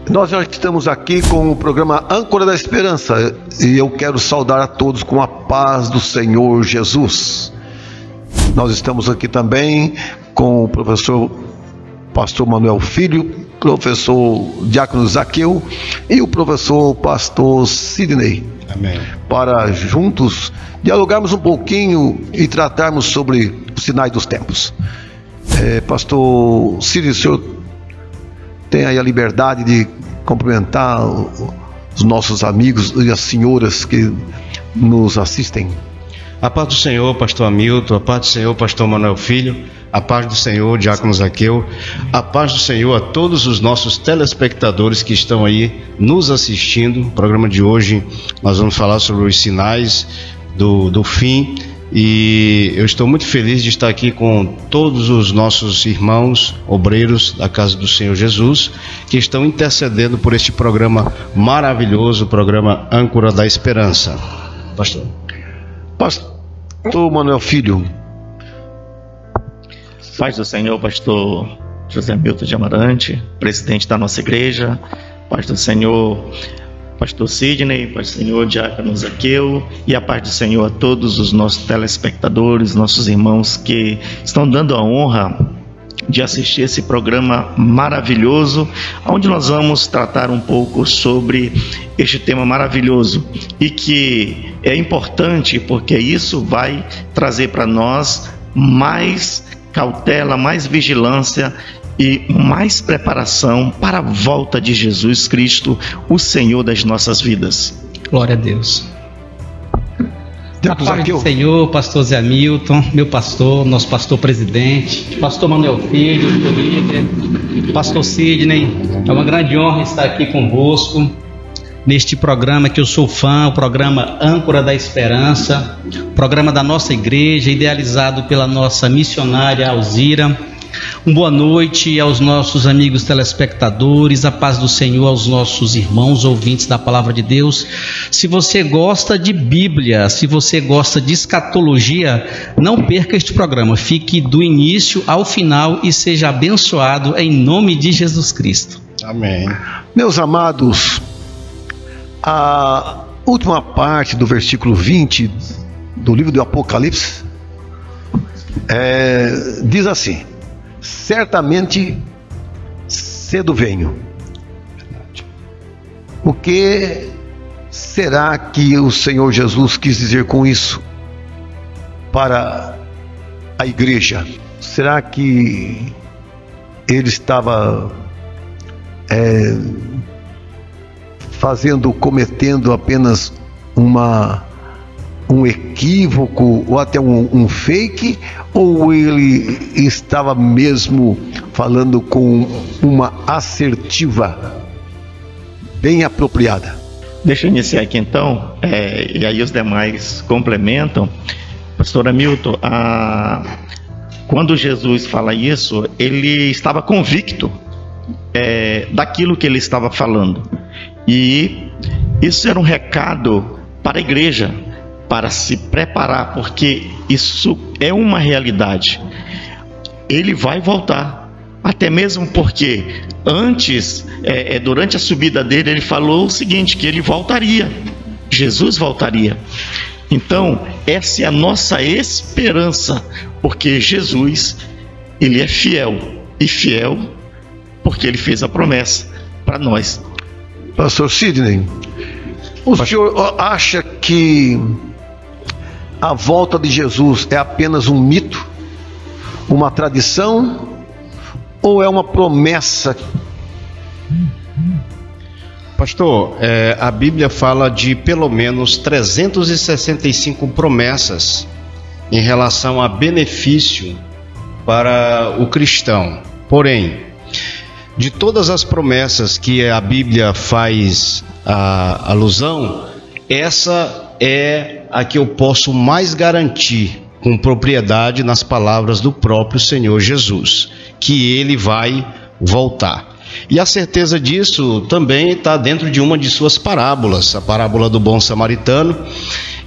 Nós já estamos aqui com o programa Âncora da Esperança e eu quero saudar a todos com a paz do Senhor Jesus. Nós estamos aqui também com o professor Pastor Manuel Filho, professor Diácono Zaqueu e o professor Pastor Sidney. Amém. Para juntos dialogarmos um pouquinho e tratarmos sobre os sinais dos tempos. Pastor Sidney, o senhor tem aí a liberdade de cumprimentar os nossos amigos e as senhoras que nos assistem. A paz do Senhor, pastor Hamilton, a paz do Senhor, pastor Manuel Filho, a paz do Senhor, diácono Zaqueu, a paz do Senhor a todos os nossos telespectadores que estão aí nos assistindo. No programa de hoje nós vamos falar sobre os sinais do fim. E eu estou muito feliz de estar aqui com todos os nossos irmãos obreiros da Casa do Senhor Jesus, que estão intercedendo por este programa maravilhoso, o programa Âncora da Esperança. Pastor Manuel Filho. Paz do Senhor, pastor José Milton de Amarante, presidente da nossa igreja. Paz do Senhor, pastor Sidney, paz do Senhor, diácono Zaqueu, e a paz do Senhor a todos os nossos telespectadores, nossos irmãos que estão dando a honra de assistir esse programa maravilhoso, onde nós vamos tratar um pouco sobre este tema maravilhoso e que é importante porque isso vai trazer para nós mais cautela, mais vigilância e mais preparação para a volta de Jesus Cristo, o Senhor das nossas vidas. Glória a Deus. A paz do Senhor, pastor Zé Hamilton, meu pastor, nosso pastor presidente, pastor Manuel Filho, meu líder, pastor Sidney. É uma grande honra estar aqui convosco neste programa que eu sou fã, o programa Âncora da Esperança, programa da nossa igreja, idealizado pela nossa missionária Alzira. Boa noite aos nossos amigos telespectadores, a paz do Senhor aos nossos irmãos ouvintes da Palavra de Deus. Se você gosta de Bíblia, se você gosta de escatologia, não perca este programa, fique do início ao final e seja abençoado em nome de Jesus Cristo. Amém. Meus amados, a última parte do versículo 20 do livro do Apocalipse diz assim: certamente cedo venho. O que será que o Senhor Jesus quis dizer com isso para a igreja? Será que ele estava cometendo apenas um equívoco ou até um fake, ou ele estava mesmo falando com uma assertiva bem apropriada? Deixa eu iniciar aqui então, e aí os demais complementam. Pastor Hamilton, quando Jesus fala isso, ele estava convicto daquilo que ele estava falando, e isso era um recado para a igreja, para se preparar, porque isso é uma realidade. Ele vai voltar, até mesmo porque antes, durante a subida dele, ele falou o seguinte, que ele voltaria, Jesus voltaria. Então, essa é a nossa esperança, porque Jesus, ele é fiel, e fiel porque ele fez a promessa para nós. Pastor Sidney, o senhor acha que a volta de Jesus é apenas um mito, uma tradição, ou é uma promessa? Pastor, a Bíblia fala de pelo menos 365 promessas em relação a benefício para o cristão. Porém, de todas as promessas que a Bíblia faz a alusão, essa é a que eu posso mais garantir com propriedade nas palavras do próprio Senhor Jesus, que ele vai voltar. E a certeza disso também está dentro de uma de suas parábolas, a parábola do bom samaritano.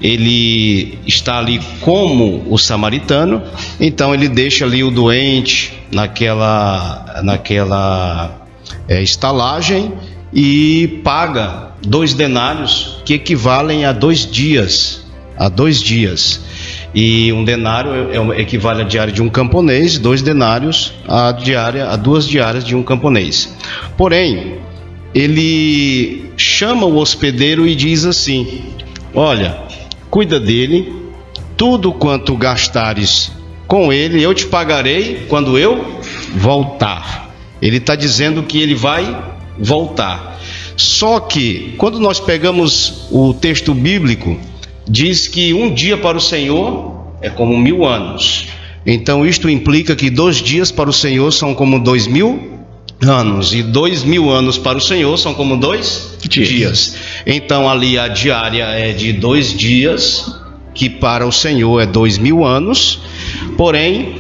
Ele está ali como o samaritano, então ele deixa ali o doente naquela estalagem, e paga 2 denários, que equivalem a 2 dias. E um denário equivale à diária de um camponês, 2 denários a 2 diárias de um camponês. Porém, ele chama o hospedeiro e diz assim: olha, cuida dele, tudo quanto gastares com ele, eu te pagarei quando eu voltar. Ele está dizendo que ele vai voltar. Só que, quando nós pegamos o texto bíblico, diz que um dia para o Senhor é como 1000 anos. Então isto implica que 2 dias para o Senhor são como 2000 anos, e 2000 anos para o Senhor são como 2 dias. Então ali a diária é de 2 dias, que para o Senhor é 2000 anos. Porém,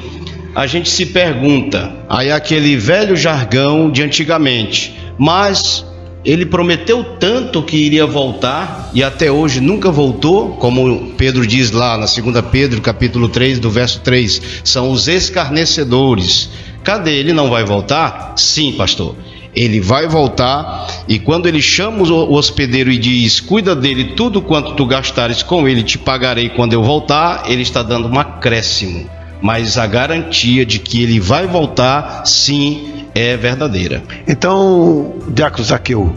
a gente se pergunta, aí aquele velho jargão de antigamente, mas ele prometeu tanto que iria voltar e até hoje nunca voltou, como Pedro diz lá na 2 Pedro capítulo 3, do verso 3, são os escarnecedores. Cadê? Ele não vai voltar? Sim, pastor, ele vai voltar, e quando ele chama o hospedeiro e diz: cuida dele, tudo quanto tu gastares com ele te pagarei quando eu voltar, ele está dando um acréscimo, mas a garantia de que ele vai voltar, sim, é verdadeira. Então, Diácono Zaqueu,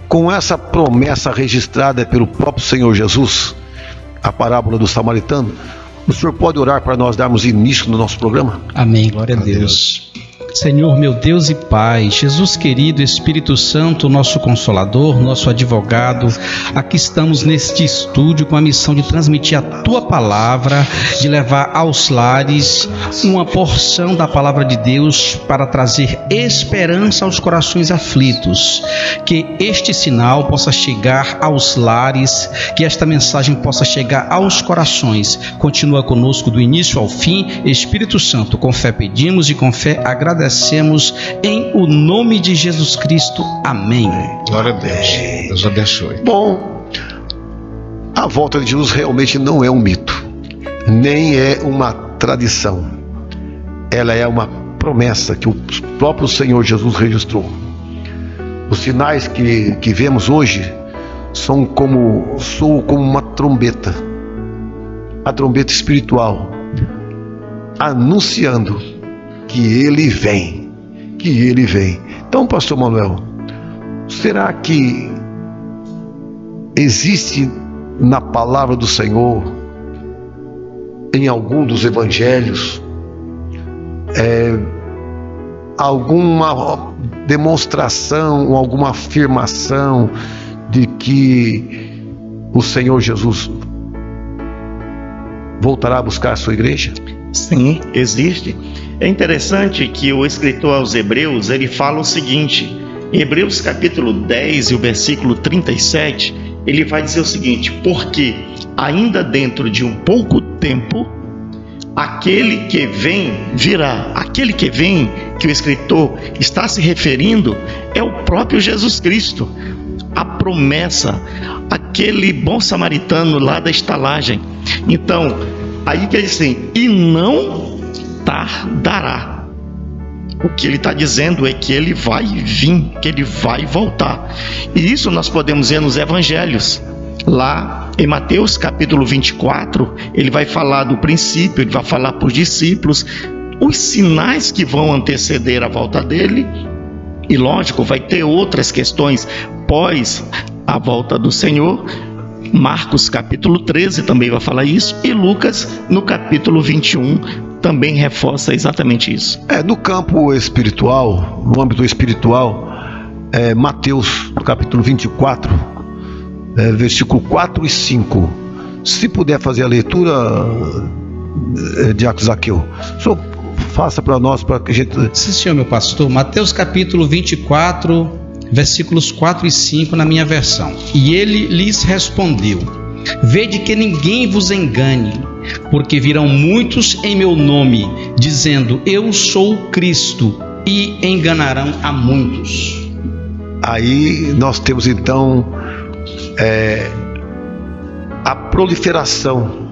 com essa promessa registrada pelo próprio Senhor Jesus, a parábola do samaritano, o senhor pode orar para nós darmos início no nosso programa? Amém, glória a Deus. Senhor, meu Deus e Pai, Jesus querido, Espírito Santo, nosso Consolador, nosso advogado, aqui estamos neste estúdio com a missão de transmitir a Tua Palavra, de levar aos lares uma porção da Palavra de Deus para trazer esperança aos corações aflitos. Que este sinal possa chegar aos lares, que esta mensagem possa chegar aos corações. Continua conosco do início ao fim, Espírito Santo, com fé pedimos e com fé agradecemos em o nome de Jesus Cristo. Amém. Glória a Deus. Deus abençoe. Bom, a volta de Jesus realmente não é um mito, nem é uma tradição. Ela é uma promessa que o próprio Senhor Jesus registrou. Os sinais que vemos hoje soam como uma trombeta, a trombeta espiritual, anunciando que Ele vem, Então, pastor Manuel, será que existe na palavra do Senhor, em algum dos evangelhos, alguma demonstração, alguma afirmação de que o Senhor Jesus voltará a buscar a sua igreja? Sim, existe. É interessante que o escritor aos Hebreus, ele fala o seguinte, em Hebreus capítulo 10 e o versículo 37, ele vai dizer o seguinte: porque ainda dentro de um pouco tempo, aquele que vem virá. Aquele que vem, que o escritor está se referindo, é o próprio Jesus Cristo. A promessa, aquele bom samaritano lá da estalagem. Então, aí que ele diz assim: e não tardará. O que ele está dizendo é que ele vai vir, que ele vai voltar. E isso nós podemos ver nos evangelhos. Lá em Mateus capítulo 24, ele vai falar do princípio, ele vai falar para os discípulos os sinais que vão anteceder a volta dele. E lógico, vai ter outras questões pós a volta do Senhor. Marcos capítulo 13 também vai falar isso, e Lucas no capítulo 21 também reforça exatamente isso. No campo espiritual, no âmbito espiritual, Mateus no capítulo 24, versículo 4 e 5. Se puder fazer a leitura, Diácono Zaqueu, só faça para nós, para que a gente... Sim, senhor, meu pastor. Mateus capítulo 24, versículos 4 e 5 na minha versão. E ele lhes respondeu: vede que ninguém vos engane, porque virão muitos em meu nome, dizendo eu sou o Cristo, e enganarão a muitos. Aí nós temos então a proliferação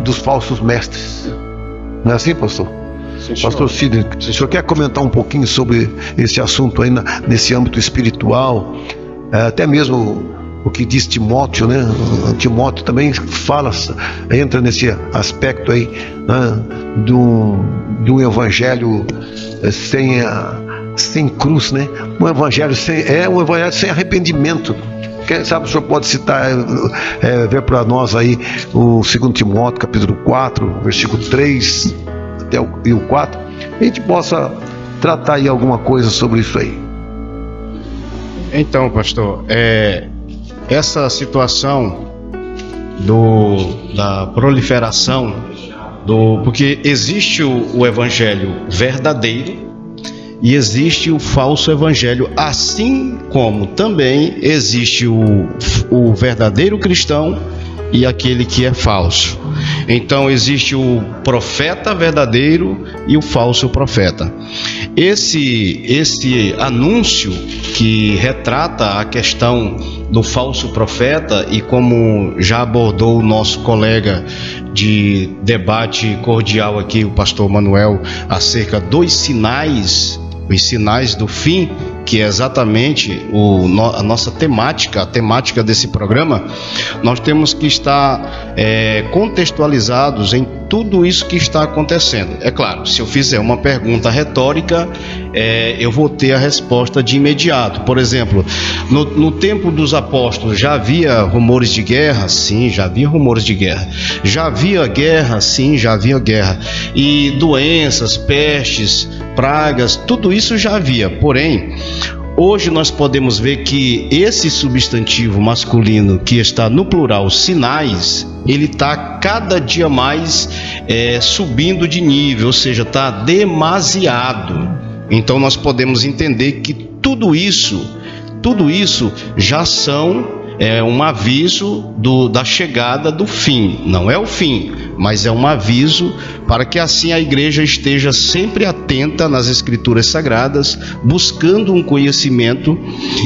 dos falsos mestres. Não é assim, pastor? Pastor Sidney, o senhor quer comentar um pouquinho sobre esse assunto aí nesse âmbito espiritual? Até mesmo o que diz Timóteo, né? Timóteo também entra nesse aspecto aí, né? de um evangelho sem cruz, né? Um evangelho sem arrependimento. Quem sabe o senhor pode citar, ver para nós aí o 2 Timóteo, capítulo 4, versículo 3 até o 4, a gente possa tratar aí alguma coisa sobre isso aí. Então, pastor, essa situação da proliferação porque existe o evangelho verdadeiro e existe o falso evangelho, assim como também existe o verdadeiro cristão e aquele que é falso. Então existe o profeta verdadeiro e o falso profeta. Esse anúncio que retrata a questão do falso profeta, e como já abordou o nosso colega de debate cordial aqui, o pastor Manuel, acerca dos sinais, os sinais do fim, que é exatamente a nossa temática, a temática desse programa, nós temos que estar contextualizados em tudo isso que está acontecendo. É claro, se eu fizer uma pergunta retórica, eu vou ter a resposta de imediato. Por exemplo, no tempo dos apóstolos já havia rumores de guerra? Sim, já havia rumores de guerra. Já havia guerra? Sim, já havia guerra. E doenças, pestes, pragas, tudo isso já havia. Porém, hoje nós podemos ver que esse substantivo masculino que está no plural, sinais, ele está cada dia mais subindo de nível, ou seja, está demasiado. Então nós podemos entender que tudo isso já são um aviso da chegada do fim. Não é o fim, mas é um aviso para que assim a igreja esteja sempre atenta nas escrituras sagradas, buscando um conhecimento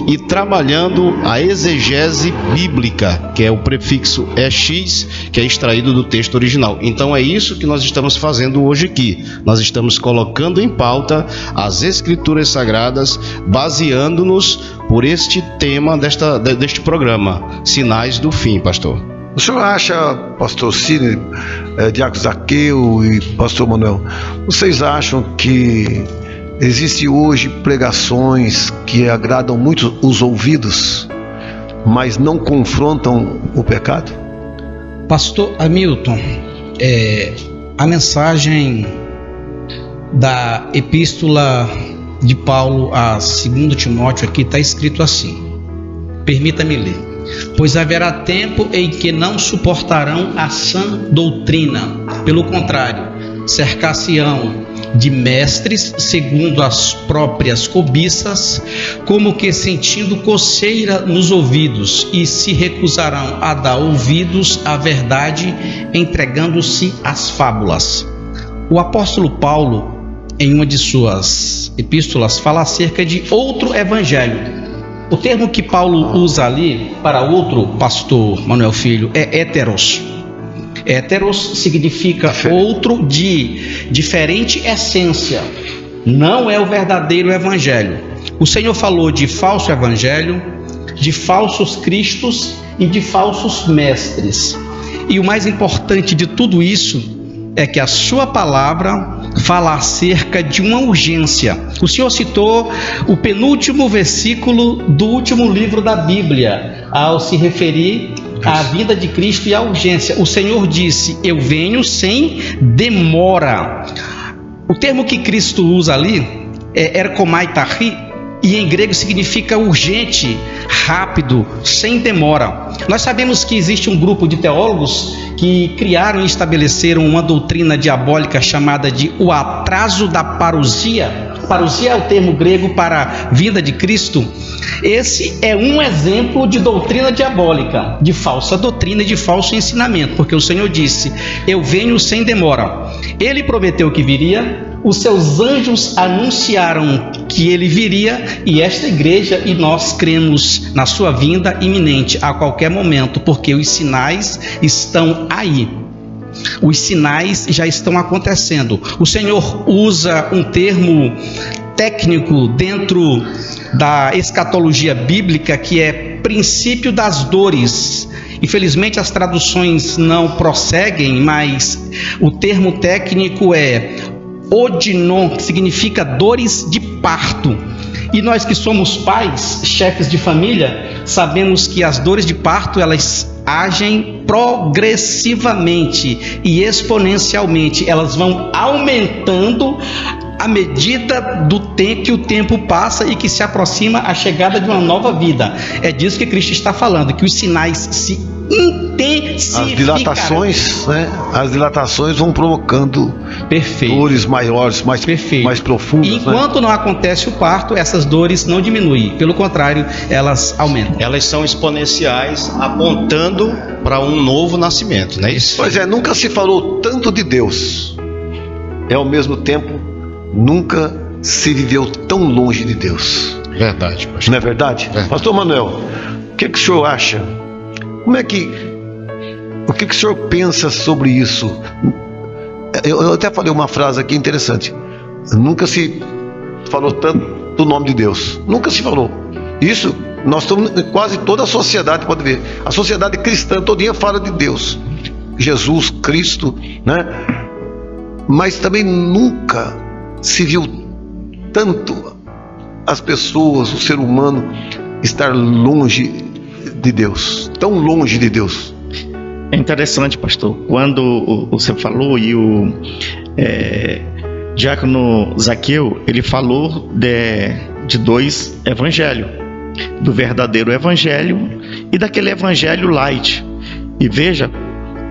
e trabalhando a exegese bíblica, que é o prefixo EX, que é extraído do texto original. Então é isso que nós estamos fazendo hoje aqui. Nós estamos colocando em pauta as escrituras sagradas, baseando-nos por este tema deste programa, Sinais do Fim, pastor. O senhor acha, pastor Sidney, Diácono Zaqueu e pastor Manuel, vocês acham que existe hoje pregações que agradam muito os ouvidos, mas não confrontam o pecado? Pastor Hamilton, a mensagem da epístola de Paulo a 2 Timóteo aqui está escrito assim, permita-me ler: pois haverá tempo em que não suportarão a sã doutrina, pelo contrário, cercar-se-ão de mestres segundo as próprias cobiças, como que sentindo coceira nos ouvidos, e se recusarão a dar ouvidos à verdade, entregando-se às fábulas. O apóstolo Paulo, em uma de suas epístolas, fala acerca de outro evangelho. O termo que Paulo usa ali para outro, pastor Manuel Filho, é heteros. Heteros significa outro de diferente essência. Não é o verdadeiro evangelho. O Senhor falou de falso evangelho, de falsos cristos e de falsos mestres. E o mais importante de tudo isso é que a sua palavra fala acerca de uma urgência. O Senhor citou o penúltimo versículo do último livro da Bíblia, ao se referir à vinda de Cristo e à urgência. O Senhor disse: eu venho sem demora. O termo que Cristo usa ali é erkomaitai, e em grego significa urgente, rápido, sem demora. Nós sabemos que existe um grupo de teólogos que criaram e estabeleceram uma doutrina diabólica chamada de o atraso da parousia. Parousia é o termo grego para a vinda de Cristo. Esse é um exemplo de doutrina diabólica, de falsa doutrina e de falso ensinamento, porque o Senhor disse: eu venho sem demora. Ele prometeu que viria, os seus anjos anunciaram que ele viria, e esta igreja e nós cremos na sua vinda iminente a qualquer momento, porque os sinais estão aí. os sinais já estão acontecendo. O Senhor usa um termo técnico dentro da escatologia bíblica que é princípio das dores. Infelizmente as traduções não prosseguem, mas o termo técnico é odinon, que significa dores de parto. E nós que somos pais, chefes de família, sabemos que as dores de parto, elas agem progressivamente e exponencialmente. Elas vão aumentando à medida do tempo que o tempo passa e que se aproxima a chegada de uma nova vida. É disso que Cristo está falando, que os sinais se intensificarão. As dilatações vão provocando dores maiores, mais profundas. Enquanto não acontece o parto, essas dores não diminuem, pelo contrário, elas aumentam. Elas são exponenciais, apontando para um novo nascimento, não é isso? Pois é, nunca se falou tanto de Deus, ao mesmo tempo nunca se viveu tão longe de Deus. Verdade, pastor. Não é verdade? Pastor Manuel, o que o senhor acha? O que o senhor pensa sobre isso? Eu até falei uma frase aqui interessante. Nunca se falou tanto do nome de Deus. Nunca se falou. Isso, nós estamos, quase toda a sociedade pode ver. A sociedade cristã todinha fala de Deus, Jesus, Cristo, né? Mas também nunca se viu tanto as pessoas, o ser humano, estar longe de Deus, tão longe de Deus. É interessante, pastor, quando você falou e o diácono Zaqueu, ele falou de dois evangelhos, do verdadeiro evangelho e daquele evangelho light. E veja,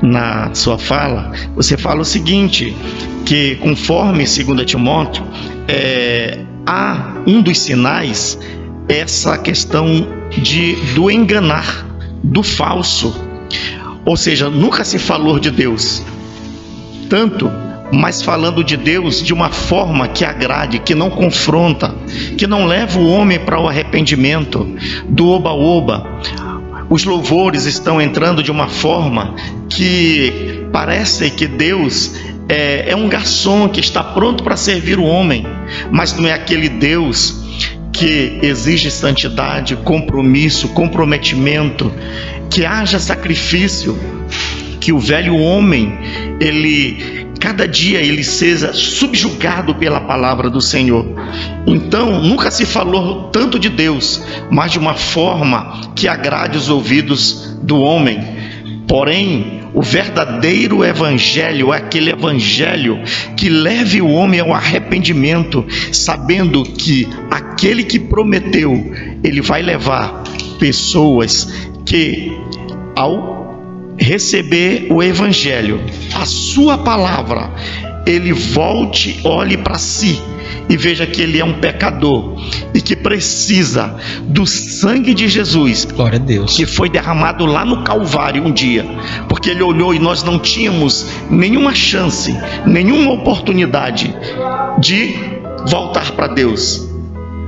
na sua fala, você fala o seguinte, que conforme 2 Timóteo, há um dos sinais, essa questão do enganar, do falso. Ou seja, nunca se falou de Deus tanto, mas falando de Deus de uma forma que agrade, que não confronta, que não leva o homem para o arrependimento, do oba-oba. Os louvores estão entrando de uma forma que parece que Deus é um garçom que está pronto para servir o homem, mas não é aquele Deus que exige santidade, compromisso, comprometimento, que haja sacrifício, que o velho homem, cada dia ele seja subjugado pela palavra do Senhor. Então, nunca se falou tanto de Deus, mas de uma forma que agrade os ouvidos do homem. Porém, o verdadeiro evangelho é aquele evangelho que leve o homem ao arrependimento, sabendo que aquele que prometeu, ele vai levar pessoas que, ao receber o evangelho, a sua palavra, ele volte, olhe para si e veja que ele é um pecador e que precisa do sangue de Jesus, glória a Deus, que foi derramado lá no Calvário um dia, porque ele olhou e nós não tínhamos nenhuma chance, nenhuma oportunidade de voltar para Deus,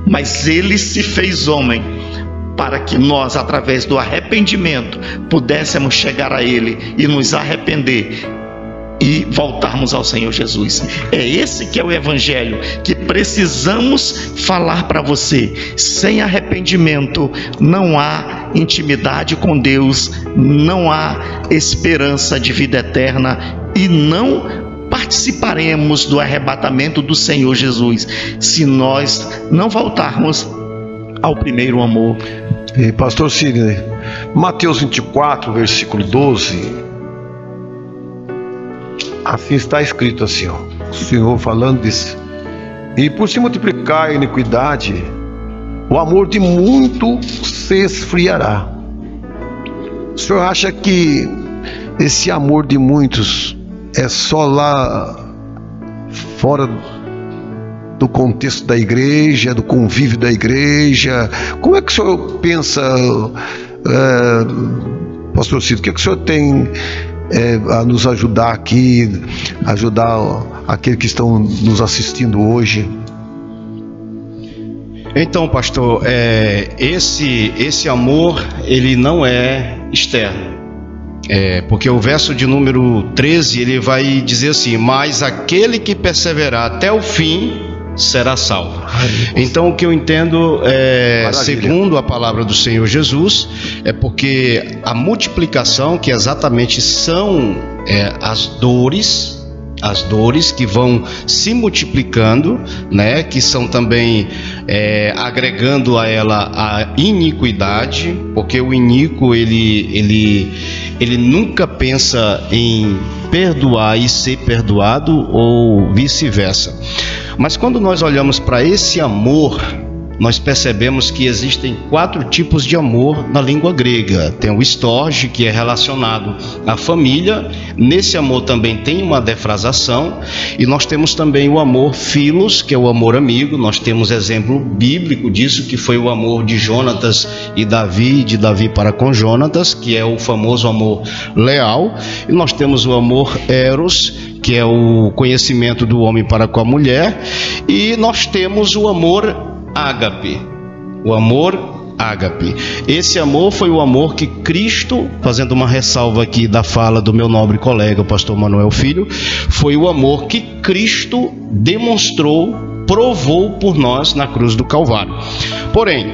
mas ele se fez homem para que nós, através do arrependimento, pudéssemos chegar a ele e nos arrepender e voltarmos ao Senhor Jesus. É esse que é o evangelho que precisamos falar para você. Sem arrependimento não há intimidade com Deus, não há esperança de vida eterna e não participaremos do arrebatamento do Senhor Jesus se nós não voltarmos ao primeiro amor. E pastor Sidney, Mateus 24, versículo 12, assim está escrito assim, o Senhor falando disso: e por se multiplicar a iniquidade, o amor de muito se esfriará. O senhor acha que esse amor de muitos é só lá fora do contexto da igreja, do convívio da igreja? Como é que o senhor pensa, pastor Cito, o que o senhor tem a nos ajudar aqui, ajudar aqueles que estão nos assistindo hoje? Então, pastor, esse amor, ele não é externo, Porque o verso de número 13, ele vai dizer assim: mas aquele que perseverar até o fim será salvo. Então, o que eu entendo, segundo a palavra do Senhor Jesus, é porque a multiplicação, que exatamente são as dores que vão se multiplicando, né, que são também agregando a ela a iniquidade, porque o iníquo ele nunca pensa em perdoar e ser perdoado, ou vice-versa. Mas quando nós olhamos para esse amor, nós percebemos que existem 4 tipos de amor na língua grega. Tem o storge, que é relacionado à família. Nesse amor também tem uma defrasação. E nós temos também o amor philos, que é o amor amigo. Nós temos exemplo bíblico disso, que foi o amor de Jonatas e Davi, de Davi para com Jonatas, que é o famoso amor leal. E nós temos o amor eros, que é o conhecimento do homem para com a mulher. E nós temos o amor ágape, o amor ágape. Esse amor foi o amor que Cristo, fazendo uma ressalva aqui da fala do meu nobre colega, o pastor Manuel Filho, foi o amor que Cristo demonstrou, provou por nós na cruz do Calvário. Porém,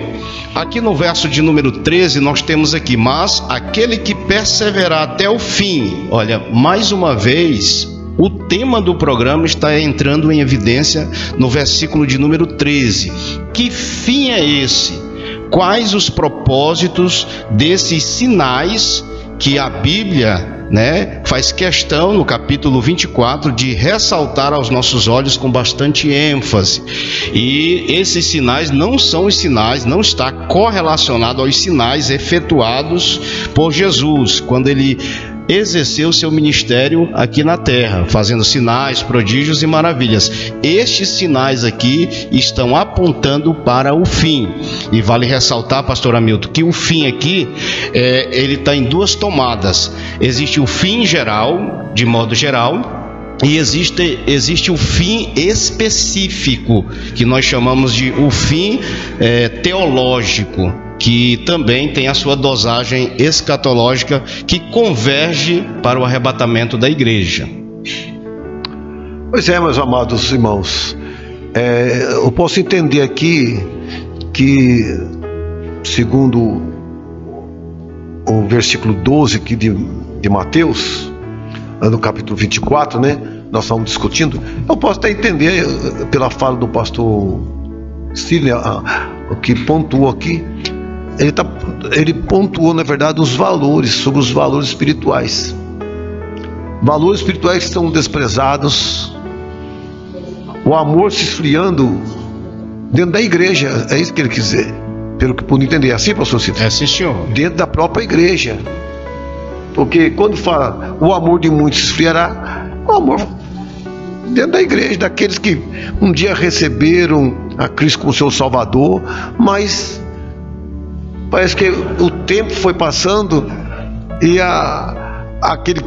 aqui no verso de número 13, nós temos aqui: mas aquele que perseverar até o fim. Olha, mais uma vez, o tema do programa está entrando em evidência no versículo de número 13. Que fim é esse? Quais os propósitos desses sinais que a Bíblia, faz questão no capítulo 24 de ressaltar aos nossos olhos com bastante ênfase? E esses sinais não são os sinais, não está correlacionado aos sinais efetuados por Jesus quando ele exerceu seu ministério aqui na terra, fazendo sinais, prodígios e maravilhas. Estes sinais aqui estão apontando para o fim. E vale ressaltar, pastor Hamilton, que o fim aqui, ele está em 2 tomadas. Existe o fim geral, de modo geral, e existe o fim específico, que nós chamamos de o fim teológico, que também tem a sua dosagem escatológica, que converge para o arrebatamento da igreja. Pois é, meus amados irmãos, eu posso entender aqui que, segundo o versículo 12 aqui de Mateus, no capítulo 24, nós estamos discutindo, eu posso até entender pela fala do pastor Sidney, o que pontuou aqui. Ele pontuou, na verdade, sobre os valores espirituais. Valores espirituais que estão desprezados, o amor se esfriando dentro da igreja. É isso que ele quis dizer, pelo que pude entender. É assim, pastor Cito? É sim, senhor. Dentro da própria igreja. Porque quando fala o amor de muitos se esfriará, o amor dentro da igreja, daqueles que um dia receberam a Cristo como seu Salvador, mas parece que o tempo foi passando e aquele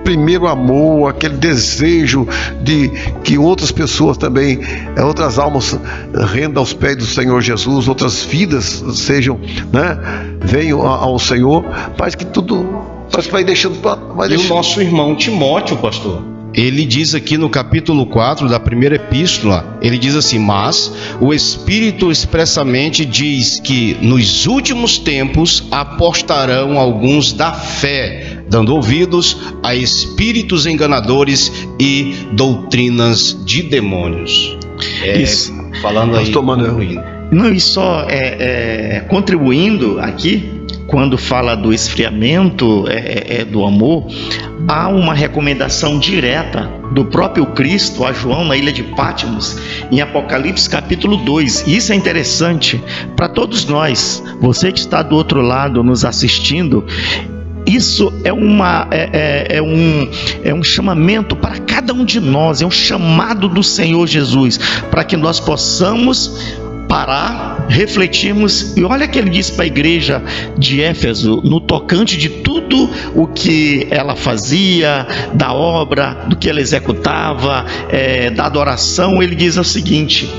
primeiro amor, aquele desejo de que outras pessoas também, outras almas rendam aos pés do Senhor Jesus, outras vidas venham ao Senhor, parece que vai deixando. E o nosso irmão Timóteo, pastor, ele diz aqui no capítulo 4 da primeira epístola, ele diz assim: mas o Espírito expressamente diz que nos últimos tempos apostarão alguns da fé, dando ouvidos a espíritos enganadores e doutrinas de demônios. Isso. Falando aí, não, e só contribuindo aqui, quando fala do esfriamento do amor, há uma recomendação direta do próprio Cristo a João na ilha de Patmos, em Apocalipse capítulo 2. E isso é interessante para todos nós, você que está do outro lado nos assistindo. Isso é um chamamento para cada um de nós, é um chamado do Senhor Jesus, para que nós possamos parar, refletirmos. E olha que ele disse para a igreja de Éfeso, no tocante de tudo o que ela fazia, da obra, do que ela executava, da adoração. Ele diz o seguinte: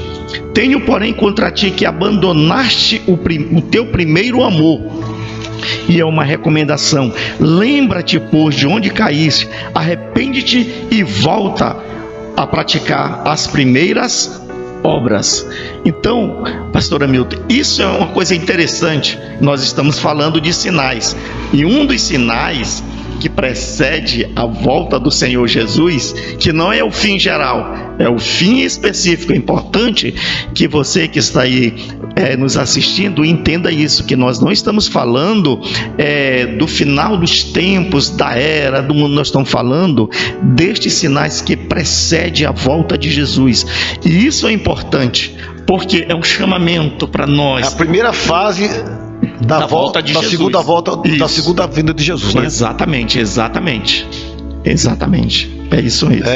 tenho porém contra ti que abandonaste o teu primeiro amor. e é uma recomendação. Lembra-te, pois, de onde caíste, arrepende-te e volta a praticar as primeiras obras. Então, pastor Hamilton, isso é uma coisa interessante. Nós estamos falando de sinais, e um dos sinais que precede a volta do Senhor Jesus, que não é o fim geral, é o fim específico. É importante que você que está aí nos assistindo entenda isso, que nós não estamos falando do final dos tempos, da era do mundo. Nós estamos falando destes sinais que precede a volta de Jesus, e isso é importante, porque é um chamamento para nós. É a primeira fase da volta de Jesus. Segunda volta, da segunda vinda de Jesus, né? Exatamente. É isso mesmo.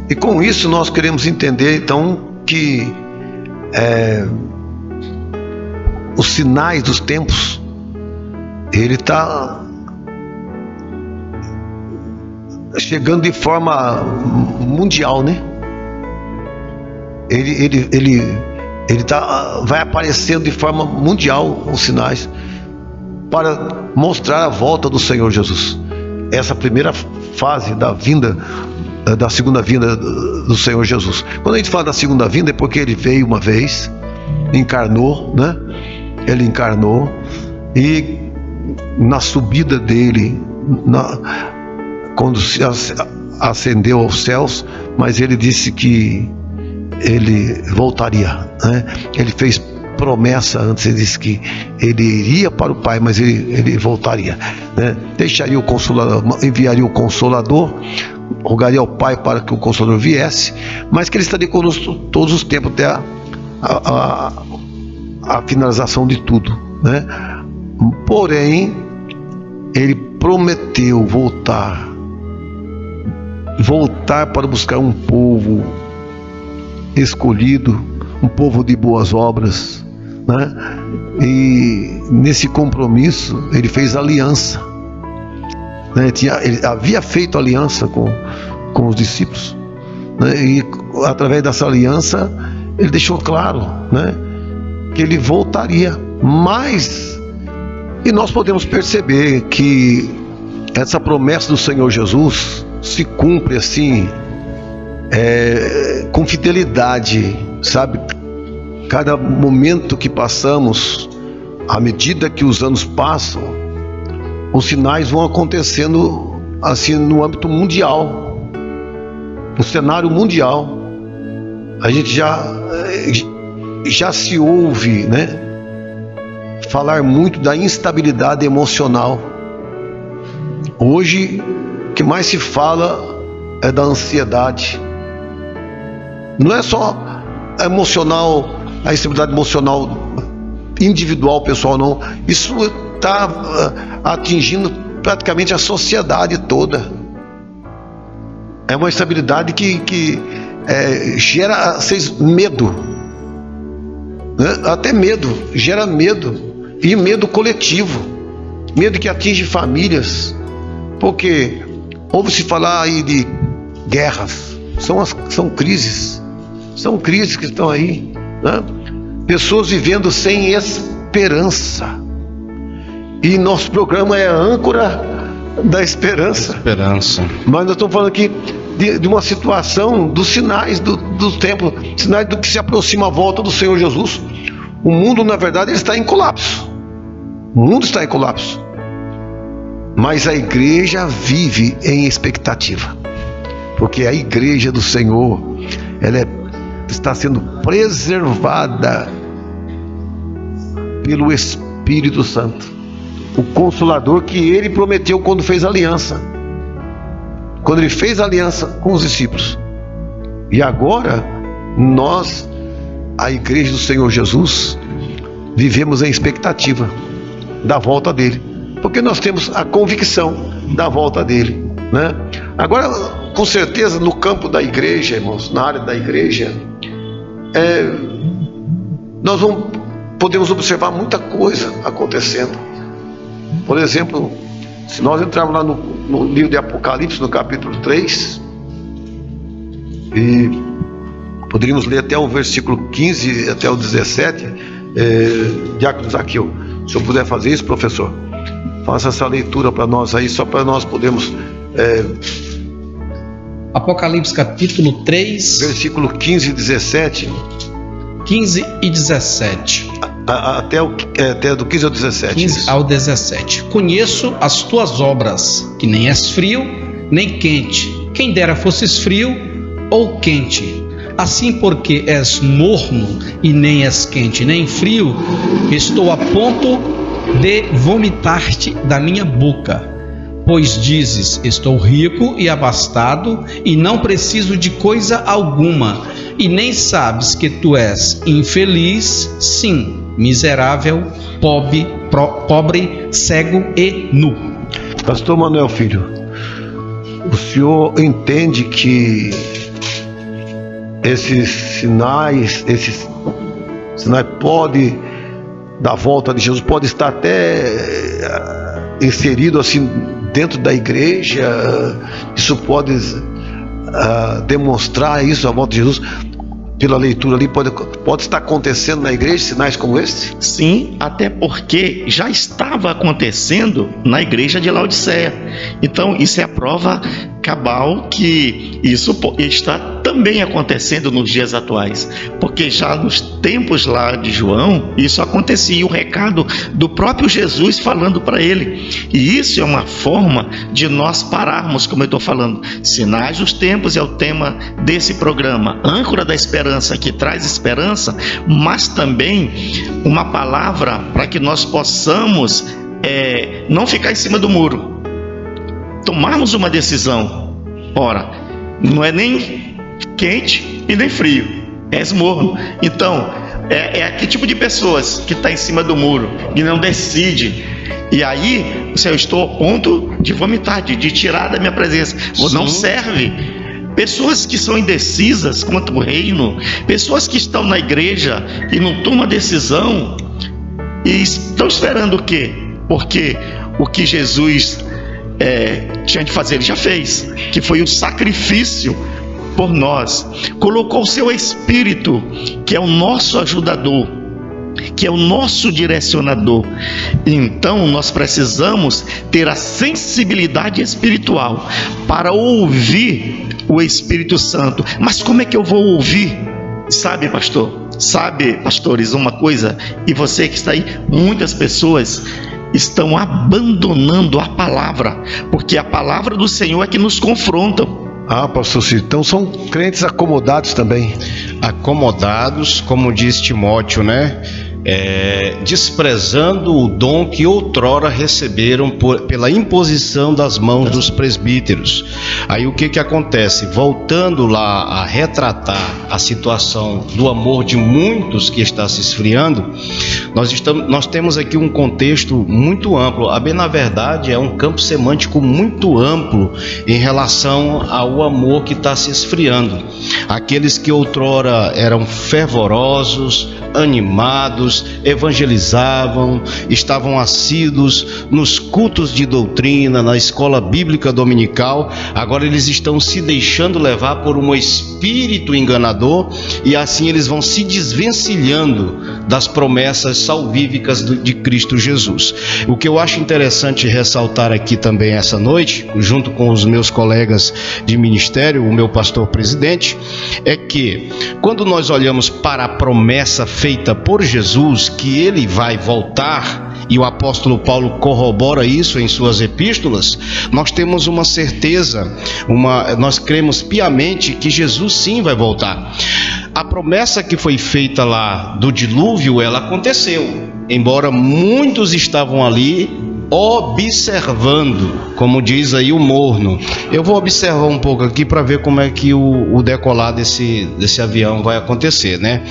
E com isso nós queremos entender, então, que os sinais dos tempos, ele está chegando de forma mundial, né? Ele vai aparecendo de forma mundial os sinais para mostrar a volta do Senhor Jesus. Essa primeira fase da vinda, da segunda vinda do Senhor Jesus. Quando a gente fala da segunda vinda, é porque ele veio uma vez, encarnou, né? Ele encarnou, e na subida dele, quando se ascendeu aos céus, mas ele disse que ele voltaria, né? Ele fez promessa antes, ele disse que ele iria para o Pai, mas ele voltaria, né? Deixaria o Consolador, enviaria o Consolador, rogaria ao Pai para que o Consolador viesse, mas que ele estaria conosco todos os tempos até a finalização de tudo, né? Porém, ele prometeu voltar para buscar um povo escolhido, um povo de boas obras, né? E nesse compromisso ele fez aliança, né? Ele havia feito aliança com os discípulos, né? E através dessa aliança ele deixou claro, né, que ele voltaria. E nós podemos perceber que essa promessa do Senhor Jesus se cumpre assim, com fidelidade, sabe? Cada momento que passamos, à medida que os anos passam, os sinais vão acontecendo assim no âmbito mundial, no cenário mundial. A gente já se ouve, né, falar muito da instabilidade emocional. Hoje, o que mais se fala é da ansiedade. Não é só emocional, a instabilidade emocional individual, pessoal, não. Isso está atingindo praticamente a sociedade toda. É uma instabilidade que gera medo, né? Até medo, gera medo, e medo coletivo, medo que atinge famílias, porque ouve-se falar aí de guerras, são crises que estão aí, né? Pessoas vivendo sem esperança, e nosso programa é a âncora da esperança. Mas nós estamos falando aqui de uma situação dos sinais do tempo, sinais do que se aproxima a volta do Senhor Jesus. O mundo, na verdade, ele está em colapso. O mundo está em colapso, mas a igreja vive em expectativa, porque a igreja do Senhor, ela está sendo preservada pelo Espírito Santo, o Consolador que ele prometeu quando fez aliança, quando ele fez aliança com os discípulos. E agora nós, a igreja do Senhor Jesus, vivemos em expectativa da volta dele, porque nós temos a convicção da volta dele, né? Agora, com certeza, no campo da igreja, irmãos, na área da igreja, nós podemos observar muita coisa acontecendo. Por exemplo, se nós entrarmos lá no livro de Apocalipse, no capítulo 3, e poderíamos ler até o versículo 15 até o 17, Diácono Zaqueu, Se eu puder fazer isso, professor, faça essa leitura para nós aí, só para nós podermos... Apocalipse capítulo 3, versículo 15 e 17. 15 e 17. Até do 15 ao 17. 15 ao 17. Conheço as tuas obras, que nem és frio, nem quente. Quem dera fosses frio ou quente. Assim, porque és morno e nem és quente nem frio, estou a ponto de vomitar-te da minha boca. Pois dizes, estou rico e abastado e não preciso de coisa alguma, e nem sabes que tu és infeliz, sim, miserável, pobre, cego e nu. Pastor Manuel Filho, o senhor entende que esses sinais pode da volta de Jesus, pode estar até inserido assim dentro da igreja? Isso pode demonstrar isso, a volta de Jesus, pela leitura ali, pode estar acontecendo na igreja sinais como esse? Sim, até porque já estava acontecendo na igreja de Laodiceia. Então isso é a prova cabal que isso está também acontecendo nos dias atuais, porque já nos tempos lá de João isso acontecia, o recado do próprio Jesus falando para ele. E isso é uma forma de nós pararmos, como eu estou falando, sinais dos tempos é o tema desse programa, âncora da esperança, que traz esperança, mas também uma palavra para que nós possamos não ficar em cima do muro, tomarmos uma decisão. Ora, não é nem quente e nem frio, és morno. Então, que tipo de pessoas que está em cima do muro e não decide? E aí, eu estou a ponto de vomitar, de tirar da minha presença. Não serve. Pessoas que são indecisas quanto ao reino, pessoas que estão na igreja e não tomam decisão, e estão esperando o quê? Porque o que Jesus tinha de fazer, ele já fez, que foi o sacrifício por nós, colocou o seu Espírito, que é o nosso ajudador, que é o nosso direcionador. Então nós precisamos ter a sensibilidade espiritual para ouvir o Espírito Santo. Mas como é que eu vou ouvir? Sabe, pastor? Sabe, pastores, uma coisa, e você que está aí, muitas pessoas estão abandonando a palavra, porque a palavra do Senhor é que nos confronta. Pastor Cid, então são crentes acomodados também. Acomodados, como diz Timóteo, né? Desprezando o dom que outrora receberam pela imposição das mãos dos presbíteros. Aí o que acontece? Voltando lá a retratar a situação do amor de muitos que está se esfriando, nós temos aqui um contexto muito amplo. Na verdade, é um campo semântico muito amplo em relação ao amor que está se esfriando. Aqueles que outrora eram fervorosos, animados, evangelizavam, estavam assíduos nos cultos de doutrina, na escola bíblica dominical, agora eles estão se deixando levar por um espírito enganador, e assim eles vão se desvencilhando das promessas salvíficas de Cristo Jesus. O que eu acho interessante ressaltar aqui também essa noite, junto com os meus colegas de ministério, o meu pastor presidente, é que quando nós olhamos para a promessa feita por Jesus, que ele vai voltar, e o apóstolo Paulo corrobora isso em suas epístolas, nós temos uma certeza, nós cremos piamente que Jesus sim vai voltar. A promessa que foi feita lá do dilúvio, ela aconteceu, embora muitos estavam ali observando, como diz aí o morno. Eu vou observar um pouco aqui para ver como é que o decolar desse avião vai acontecer, né?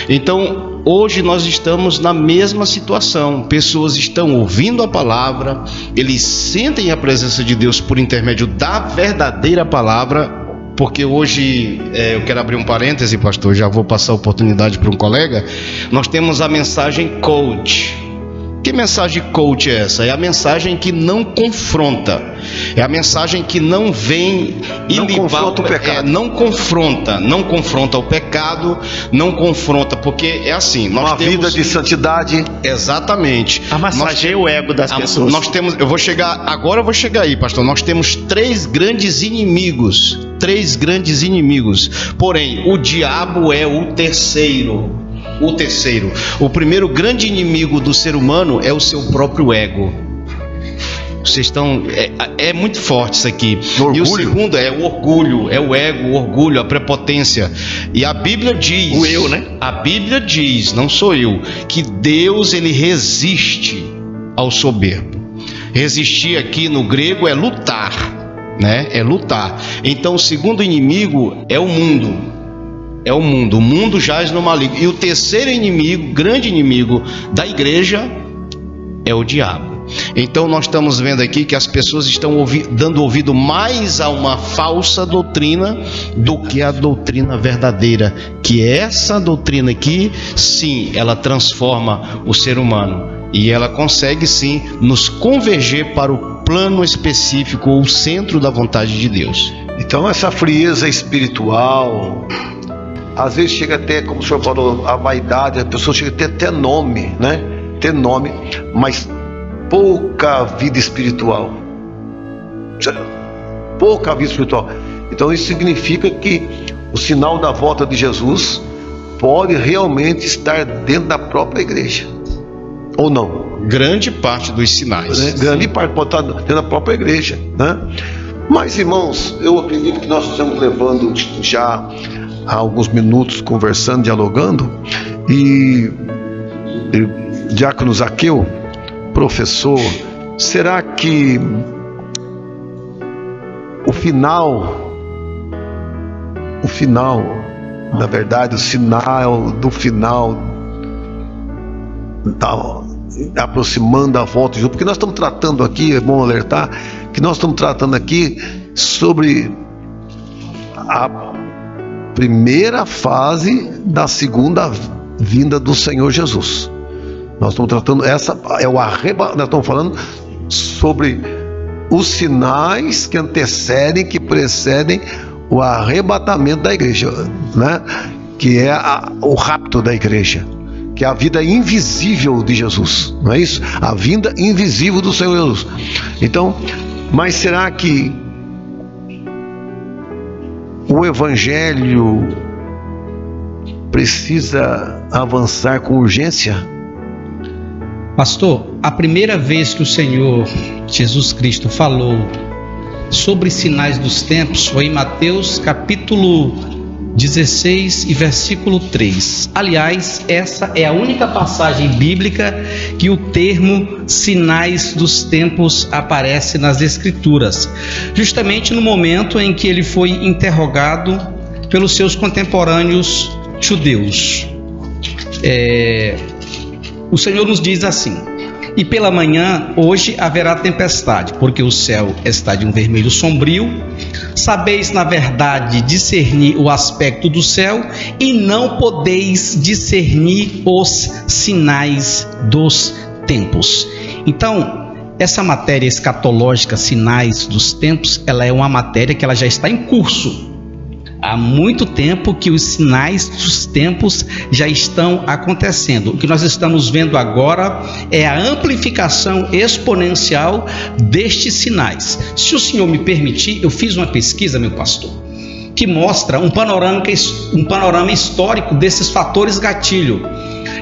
Então, hoje nós estamos na mesma situação. Pessoas estão ouvindo a palavra, eles sentem a presença de Deus por intermédio da verdadeira palavra. Porque hoje, eu quero abrir um parêntese, pastor, já vou passar a oportunidade para um colega. Nós temos a mensagem coach, Que mensagem coach é essa? É a mensagem que não confronta, é a mensagem que não vem não confronta o pecado, não confronta o pecado, não confronta, porque é assim, nós uma temos vida de santidade. Exatamente. Massageia o ego das pessoas. Nós temos, eu vou chegar aí, pastor. Nós temos três grandes inimigos, porém o diabo é o terceiro. O primeiro grande inimigo do ser humano é o seu próprio ego. Vocês estão... É muito forte isso aqui. E o segundo é o orgulho, é o ego, o orgulho, a prepotência. E a Bíblia diz... O eu, né? A Bíblia diz, não sou eu, que Deus, ele resiste ao soberbo. Resistir aqui no grego é lutar, né? É lutar. Então o segundo inimigo é o mundo. O mundo jaz no maligno. E o terceiro inimigo, grande inimigo da igreja, é o diabo. Então nós estamos vendo aqui que as pessoas estão dando ouvido mais a uma falsa doutrina do que a doutrina verdadeira, que é essa doutrina aqui, sim, ela transforma o ser humano e ela consegue sim nos converger para o plano específico ou o centro da vontade de Deus. Então essa frieza espiritual, às vezes chega até, como o senhor falou, a vaidade, a pessoa chega a ter até nome, né? Ter nome, mas pouca vida espiritual. Então isso significa que o sinal da volta de Jesus pode realmente estar dentro da própria igreja, ou não? Grande parte dos sinais, né? Grande parte pode estar dentro da própria igreja, né? Mas, irmãos, eu acredito que nós estamos levando já há alguns minutos conversando, dialogando, e Diácono Zaqueu, professor, será que o final, na verdade, o sinal do final, aproximando da volta de Jesus, porque nós estamos tratando aqui, é bom alertar, que nós estamos tratando aqui sobre a primeira fase da segunda vinda do Senhor Jesus. Nós estamos tratando, nós estamos falando sobre os sinais que antecedem, que precedem o arrebatamento da igreja, né? Que é o rapto da igreja, que é a vida invisível de Jesus, não é isso? A vinda invisível do Senhor Jesus. Então, mas será que o evangelho precisa avançar com urgência? Pastor, a primeira vez que o Senhor Jesus Cristo falou sobre sinais dos tempos foi em Mateus capítulo 16 e versículo 3. Aliás, essa é a única passagem bíblica que o termo sinais dos tempos aparece nas Escrituras, justamente no momento em que ele foi interrogado pelos seus contemporâneos judeus. O Senhor nos diz assim: e pela manhã hoje haverá tempestade, porque o céu está de um vermelho sombrio. Sabeis na verdade discernir o aspecto do céu e não podeis discernir os sinais dos tempos. Então, essa matéria escatológica, sinais dos tempos, ela é uma matéria que ela já está em curso. Há muito tempo que os sinais dos tempos já estão acontecendo. O que nós estamos vendo agora é a amplificação exponencial destes sinais. Se o senhor me permitir, eu fiz uma pesquisa, meu pastor, que mostra um panorama histórico desses fatores gatilho.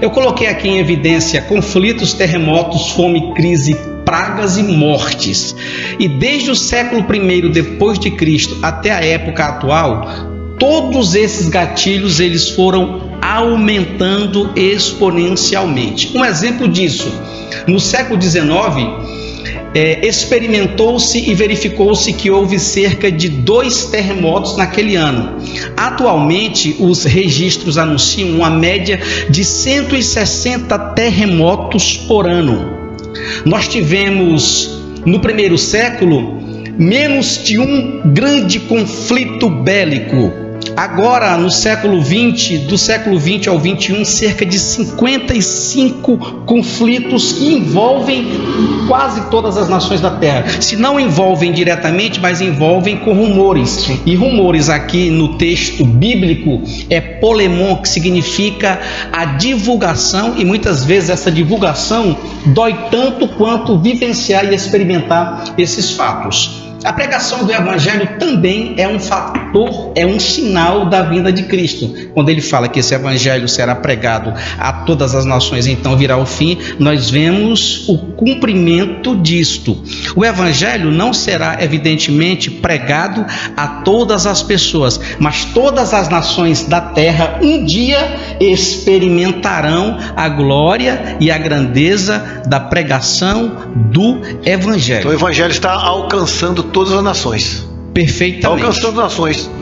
Eu coloquei aqui em evidência conflitos, terremotos, fome, crise, pragas e mortes. E desde o século I depois de Cristo até a época atual, todos esses gatilhos eles foram aumentando exponencialmente. Um exemplo disso, no século XIX, experimentou-se e verificou-se que houve cerca de 2 terremotos naquele ano. Atualmente, os registros anunciam uma média de 160 terremotos por ano. Nós tivemos, no primeiro século, menos de um grande conflito bélico. Agora, no século XX, do século XX ao XXI, cerca de 55 conflitos que envolvem quase todas as nações da Terra. Se não envolvem diretamente, mas envolvem com rumores. E rumores aqui no texto bíblico é polemon, que significa a divulgação, e muitas vezes essa divulgação dói tanto quanto vivenciar e experimentar esses fatos. A pregação do Evangelho também é um fator, é um sinal da vinda de Cristo. Quando ele fala que esse Evangelho será pregado a todas as nações, então virá o fim, nós vemos o cumprimento disto. O Evangelho não será, evidentemente, pregado a todas as pessoas, mas todas as nações da terra um dia experimentarão a glória e a grandeza da pregação do Evangelho. Então, o Evangelho está alcançando todas as nações. Perfeitamente. Está alcançando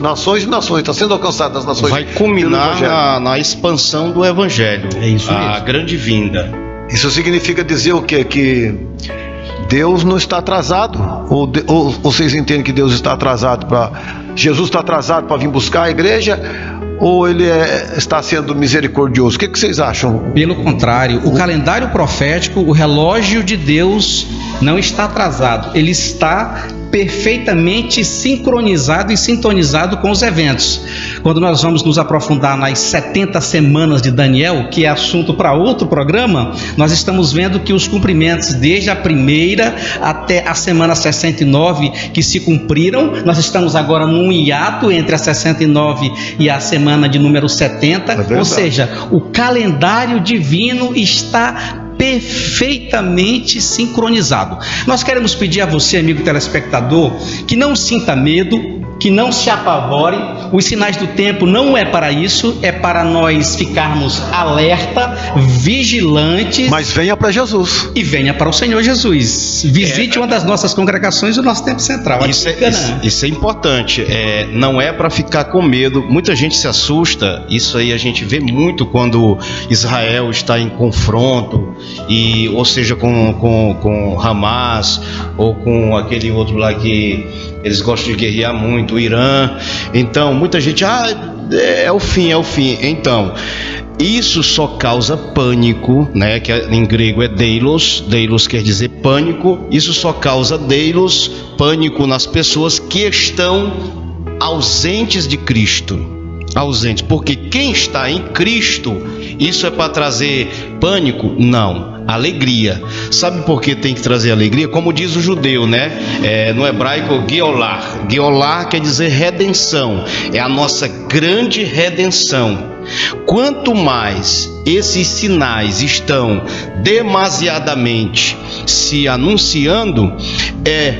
nações e nações, está sendo alcançado nas nações. Vai culminar na expansão do Evangelho, é isso mesmo. A grande vinda. Isso significa dizer o quê? Que Deus não está atrasado? Ou vocês entendem que Deus está atrasado Jesus está atrasado para vir buscar a igreja? Ou ele está sendo misericordioso? O que vocês acham? Pelo contrário, o calendário profético, o relógio de Deus não está atrasado, ele está perfeitamente sincronizado e sintonizado com os eventos. Quando nós vamos nos aprofundar nas 70 semanas de Daniel, que é assunto para outro programa, nós estamos vendo que os cumprimentos desde a primeira até a semana 69 que se cumpriram, nós estamos agora num hiato entre a 69 e a semana de número 70, ou seja, o calendário divino está perfeitamente sincronizado. Nós queremos pedir a você, amigo telespectador, que não sinta medo, que não se apavore. Os sinais do tempo não é para isso, é para nós ficarmos alerta, vigilantes. Mas venha para Jesus. E venha para o Senhor Jesus. Visite uma das nossas congregações do nosso tempo central. Isso é importante. Não é para ficar com medo. Muita gente se assusta. Isso aí a gente vê muito quando Israel está em confronto, ou seja, com Hamas, ou com aquele outro lá que eles gostam de guerrear muito, o Irã. Então, muita gente, é o fim. Então, isso só causa pânico, né? Que em grego é deilos quer dizer pânico. Isso só causa pânico nas pessoas que estão ausentes de Cristo. Porque quem está em Cristo, isso é para trazer pânico? Não. Alegria. Sabe por que tem que trazer alegria? Como diz o judeu, né? No hebraico, Geolar. Geolar quer dizer redenção. É a nossa grande redenção. Quanto mais esses sinais estão demasiadamente se anunciando,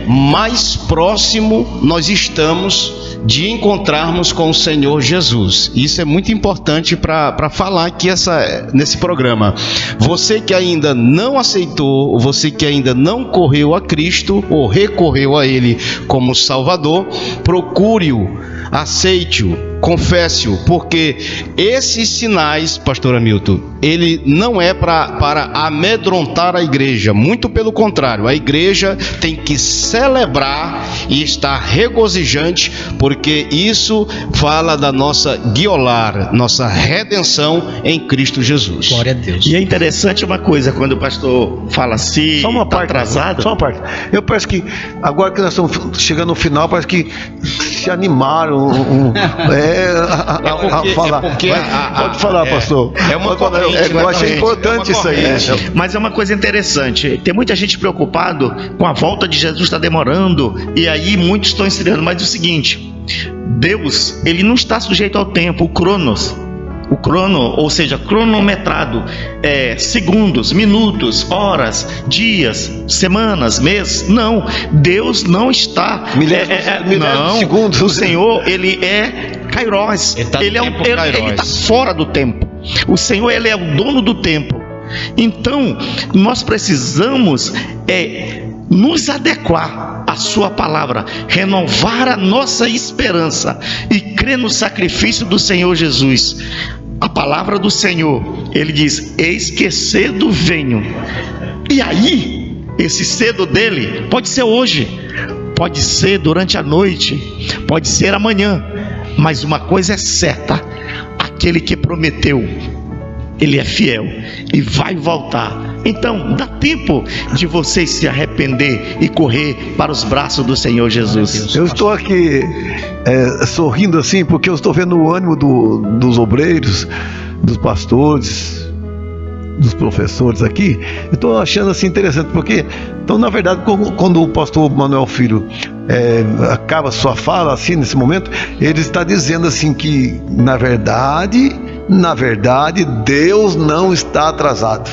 mais próximo nós estamos de encontrarmos com o Senhor Jesus. Isso é muito importante para falar aqui nesse programa. Você que ainda não aceitou, você que ainda não correu a Cristo ou recorreu a Ele como Salvador, procure-o, aceite-o, confesse-o, porque esses sinais, pastor Hamilton, ele não é para amedrontar a igreja, muito pelo contrário, a igreja tem que celebrar e estar regozijante, porque isso fala da nossa guiolar, nossa redenção em Cristo Jesus. Glória a Deus. E é interessante uma coisa, quando o pastor fala assim, só uma parte atrasado. Só uma parte. Eu parece que agora que nós estamos chegando no final, parece que se animaram a falar. Pode falar, pastor. Eu achei importante isso aí. Mas é uma coisa interessante. Tem muita gente preocupado com a volta de Jesus, está demorando, e aí muitos estão estranhando. Mas é o seguinte: Deus, ele não está sujeito ao tempo, o cronos. O crono, ou seja, cronometrado, segundos, minutos, horas, dias, semanas, meses. Não, Deus não está. Não, segundos. O Senhor, ele é Kairos. Ele está fora do tempo. O Senhor, ele é o dono do tempo. Então, nós precisamos nos adequar à sua palavra, renovar a nossa esperança e crer no sacrifício do Senhor Jesus. A palavra do Senhor, ele diz: eis que cedo venho. E aí, esse cedo dele pode ser hoje, pode ser durante a noite, pode ser amanhã, mas uma coisa é certa: aquele que prometeu, ele é fiel e vai voltar. Então dá tempo de vocês se arrepender e correr para os braços do Senhor Jesus. Eu estou aqui sorrindo assim, porque eu estou vendo o ânimo dos obreiros, dos pastores, dos professores aqui. Eu estou achando assim interessante, porque então, na verdade, quando o pastor Manuel Filho acaba sua fala assim, nesse momento, ele está dizendo assim que na verdade Deus não está atrasado.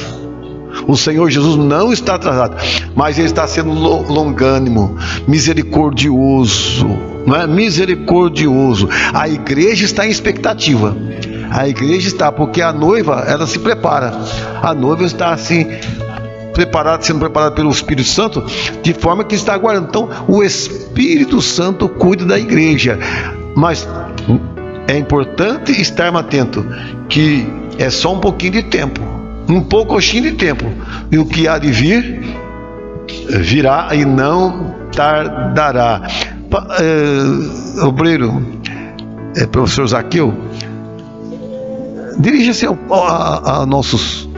O Senhor Jesus não está atrasado, mas Ele está sendo longânimo, misericordioso, não é? Misericordioso. A igreja está em expectativa. A igreja está, porque a noiva, ela se prepara. A noiva está assim, sendo preparada pelo Espírito Santo, de forma que está aguardando. Então, o Espírito Santo cuida da igreja. Mas é importante estarmos atentos que é só um pouquinho de tempo, um pouquinho de tempo, e o que há de vir virá e não tardará. Obreiro, professor Zaqueu, dirija-se a nossos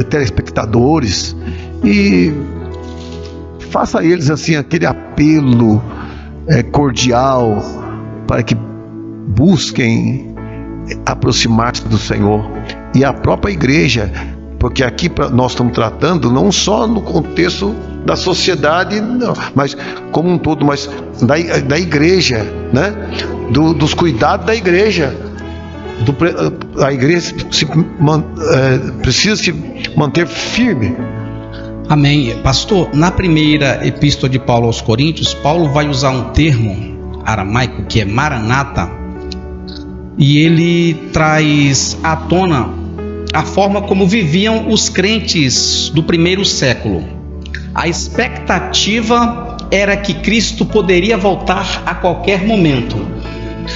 telespectadores e faça a eles assim aquele apelo cordial para que busquem aproximar-se do Senhor, e a própria igreja, porque aqui nós estamos tratando não só no contexto da sociedade, não, mas como um todo, mas da igreja, né? Dos cuidados da igreja. A igreja precisa se manter firme. Amém. Pastor, na primeira epístola de Paulo aos Coríntios, Paulo vai usar um termo aramaico que é maranata, e ele traz à tona a forma como viviam os crentes do primeiro século. A expectativa era que Cristo poderia voltar a qualquer momento.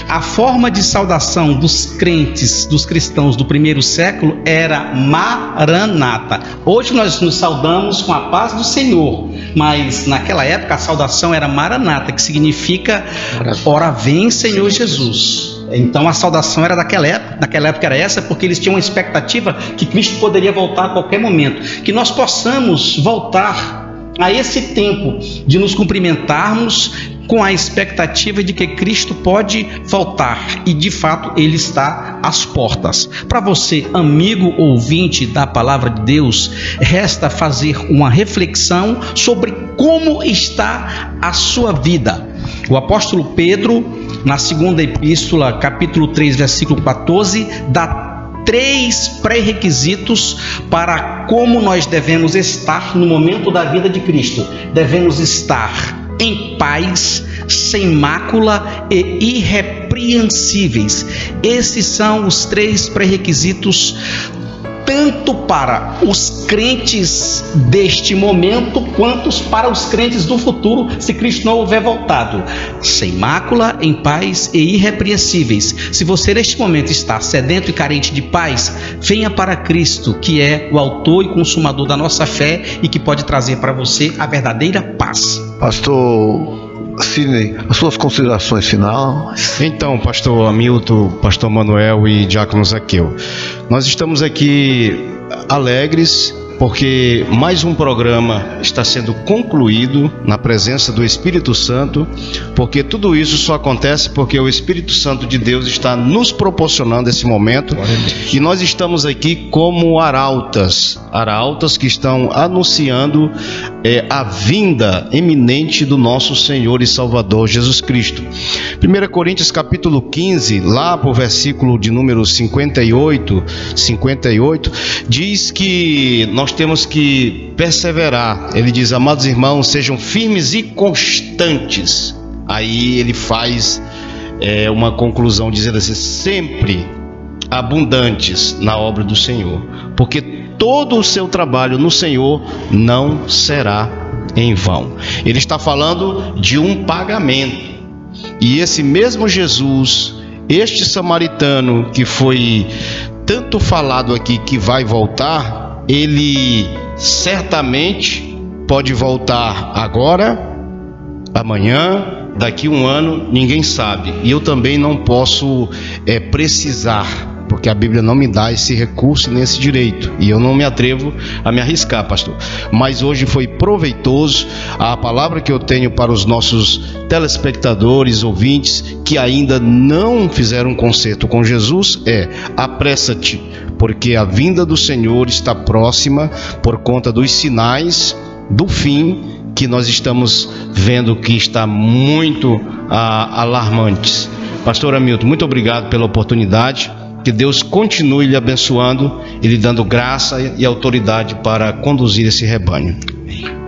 A forma de saudação dos crentes, dos cristãos do primeiro século era Maranata. Hoje nós nos saudamos com a paz do Senhor, mas naquela época a saudação era Maranata, que significa ora vem Senhor Jesus. Então a saudação era naquela época era essa, porque eles tinham uma expectativa que Cristo poderia voltar a qualquer momento. Que nós possamos voltar a esse tempo de nos cumprimentarmos com a expectativa de que Cristo pode voltar, e de fato Ele está às portas. Para você, amigo ouvinte da Palavra de Deus, resta fazer uma reflexão sobre como está a sua vida. O apóstolo Pedro, na segunda epístola, capítulo 3, versículo 14, dá 3 pré-requisitos para como nós devemos estar no momento da vida de Cristo. Devemos estar em paz, sem mácula e irrepreensíveis. Esses são os 3 pré-requisitos, tanto para os crentes deste momento, quanto para os crentes do futuro, se Cristo não houver voltado. Sem mácula, em paz e irrepreensíveis. Se você neste momento está sedento e carente de paz, venha para Cristo, que é o autor e consumador da nossa fé e que pode trazer para você a verdadeira paz. Pastor Sidney, as suas considerações finais. Então, pastor Hamilton, pastor Manuel e diácono Zaqueu, nós estamos aqui alegres porque mais um programa está sendo concluído na presença do Espírito Santo, porque tudo isso só acontece porque o Espírito Santo de Deus está nos proporcionando esse momento, e nós estamos aqui como arautas que estão anunciando a vinda iminente do nosso Senhor e Salvador Jesus Cristo. 1 Coríntios capítulo 15, lá por versículo de número 58, diz que nós temos que perseverar. Ele diz: amados irmãos, sejam firmes e constantes. Aí ele faz uma conclusão dizendo assim: sempre abundantes na obra do Senhor, porque todo o seu trabalho no Senhor não será em vão. Ele está falando de um pagamento, e esse mesmo Jesus, este samaritano que foi tanto falado aqui que vai voltar, ele certamente pode voltar agora, amanhã daqui a um ano ninguém sabe, e eu também não posso precisar, porque a Bíblia não me dá esse recurso nem esse direito, e eu não me atrevo a me arriscar, pastor. Mas hoje foi proveitoso. A palavra que eu tenho para os nossos telespectadores, ouvintes, que ainda não fizeram um concerto com Jesus é: apressa-te, porque a vinda do Senhor está próxima, por conta dos sinais do fim que nós estamos vendo, que está muito alarmantes. Pastor Hamilton, muito obrigado pela oportunidade. Que Deus continue lhe abençoando e lhe dando graça e autoridade para conduzir esse rebanho.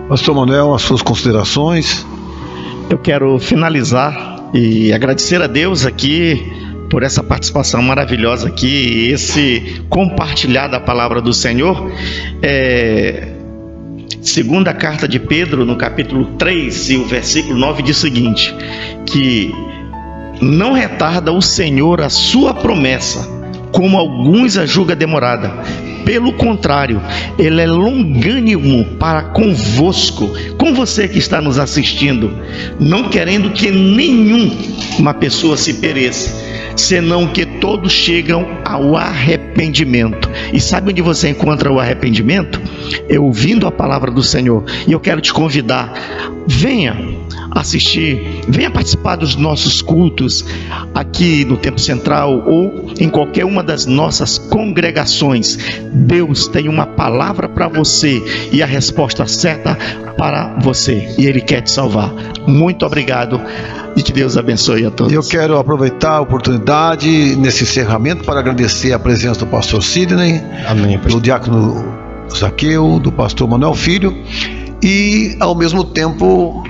Pastor Manuel, as suas considerações? Eu quero finalizar e agradecer a Deus aqui por essa participação maravilhosa aqui, esse compartilhar da palavra do Senhor. Segunda carta de Pedro, no capítulo 3 e o versículo 9 diz o seguinte: que não retarda o Senhor a sua promessa, como alguns a julga demorada. Pelo contrário, Ele é longânimo para convosco, com você que está nos assistindo, não querendo que nenhuma pessoa se pereça, senão que todos chegam ao arrependimento. E sabe onde você encontra o arrependimento? É ouvindo a palavra do Senhor. E eu quero te convidar, venha assistir, venha participar dos nossos cultos aqui no Templo Central ou em qualquer uma das nossas congregações. Deus tem uma palavra para você e a resposta certa para você, e Ele quer te salvar. Muito obrigado e que Deus abençoe a todos. Eu quero aproveitar a oportunidade nesse encerramento para agradecer a presença do pastor Sidney, amém, do diácono Zaqueu, do pastor Manuel Filho, e ao mesmo tempo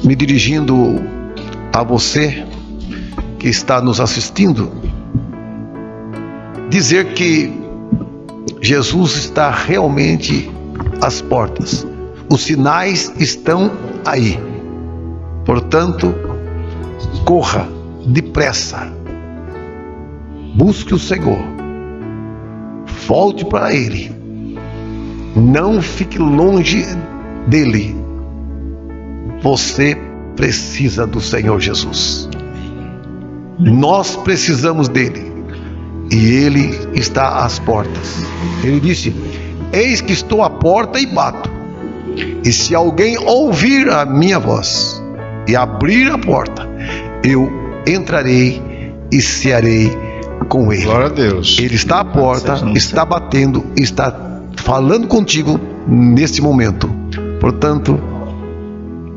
me dirigindo a você que está nos assistindo, dizer que Jesus está realmente às portas. Os sinais estão aí. Portanto, corra depressa. Busque o Senhor. Volte para Ele. Não fique longe dele. Você precisa do Senhor Jesus. Nós precisamos dele. E Ele está às portas. Ele disse: eis que estou à porta e bato. E se alguém ouvir a minha voz e abrir a porta, eu entrarei e cearei com ele. Glória a Deus. Ele está à porta, está batendo, está falando contigo neste momento. Portanto,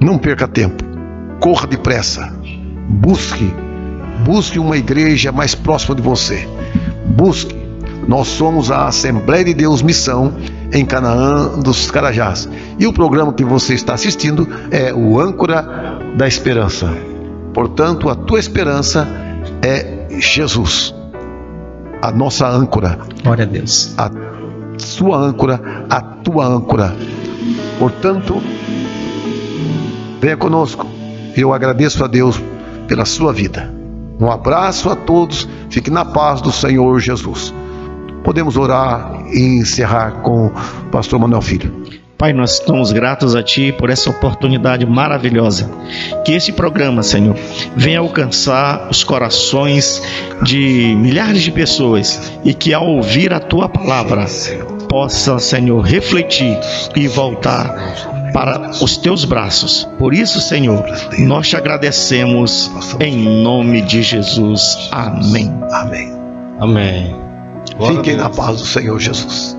não perca tempo. Corra depressa. Busque uma igreja mais próxima de você. Busque. Nós somos a Assembleia de Deus Missão em Canaã dos Carajás. E o programa que você está assistindo é o Âncora da Esperança. Portanto, a tua esperança é Jesus. A nossa âncora. Glória a Deus. A sua âncora, a tua âncora. Portanto, venha conosco. Eu agradeço a Deus pela sua vida. Um abraço a todos. Fique na paz do Senhor Jesus. Podemos orar e encerrar com o pastor Manuel Filho. Pai, nós estamos gratos a Ti por essa oportunidade maravilhosa. Que esse programa, Senhor, venha alcançar os corações de milhares de pessoas e que ao ouvir a Tua palavra possa, Senhor, refletir e voltar para os Teus braços. Por isso, Senhor, nós te agradecemos em nome de Jesus. Amém. Amém. Amém. Fiquem na paz do Senhor Jesus.